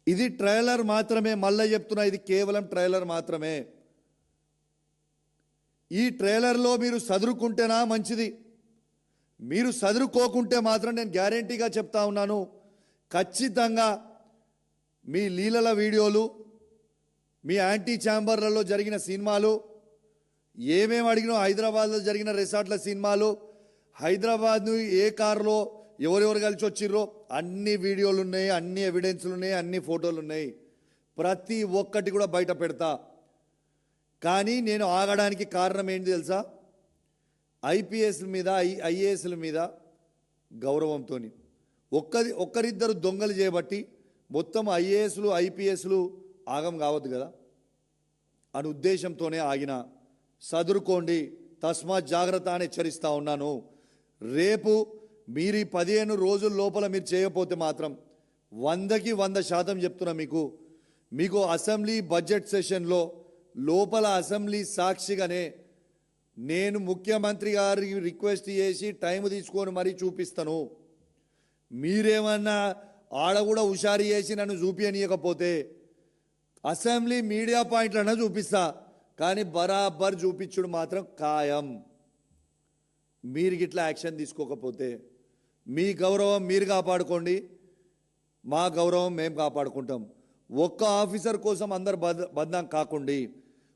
ఇది ట్రైలర్ మాత్రమే, మళ్ళీ చెప్తున్నా, ఇది కేవలం ట్రైలర్ మాత్రమే. ఈ ట్రైలర్లో మీరు చదువుకుంటేనా మంచిది. మీరు చదువుకోకుంటే మాత్రం నేను గ్యారెంటీగా చెప్తా ఉన్నాను, ఖచ్చితంగా మీ లీలల వీడియోలు, మీ యాంటీ ఛాంబర్లలో జరిగిన సినిమాలు, ఏమేమి అడిగినో హైదరాబాద్లో జరిగిన రిసార్ట్ల సినిమాలు, హైదరాబాద్ను ఏ కారులో ఎవరెవరు కలిసి వచ్చిర్రో అన్ని వీడియోలు ఉన్నాయి, అన్ని ఎవిడెన్స్లు ఉన్నాయి, అన్ని ఫోటోలు ఉన్నాయి. ప్రతి ఒక్కటి కూడా బయట పెడతా. కానీ నేను ఆగడానికి కారణం ఏంటి తెలుసా? ఐపీఎస్ల మీద ఐఏఎస్ల మీద గౌరవంతో ఒక్కరిద్దరు దొంగలు చేయబట్టి మొత్తం ఐఏఎస్లు ఐపీఎస్లు ఆగం కావద్దు కదా అని ఉద్దేశంతోనే ఆగిన. సదురుకోండి, తస్మాత్ జాగ్రత్త అని హెచ్చరిస్తూ ఉన్నాను. రేపు మీరు ఈ 15 రోజుల లోపల మీరు చేయకపోతే మాత్రం 100కి 100% చెప్తున్నా, మీకు అసెంబ్లీ బడ్జెట్ సెషన్లో లోపల అసెంబ్లీ సాక్షిగానే నేను ముఖ్యమంత్రి గారికి రిక్వెస్ట్ చేసి టైం తీసుకొని మరీ చూపిస్తాను. మీరేమన్నా ఆడ కూడా హుషారు చేసి నన్ను చూపించనీయకపోతే అసెంబ్లీ మీడియా పాయింట్లన్నా చూపిస్తా, కానీ బరాబర్ చూపించుడు మాత్రం ఖాయం. మీరు గిట్లా యాక్షన్ తీసుకోకపోతే మీ గౌరవం మీరు కాపాడుకోండి, మా గౌరవం మేము కాపాడుకుంటాం. ఒక్క ఆఫీసర్ కోసం అందరు బద్నాం కాకండి,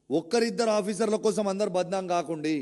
ఒక్కరిద్దరు ఆఫీసర్ల కోసం అందరు బద్నాం కాకండి.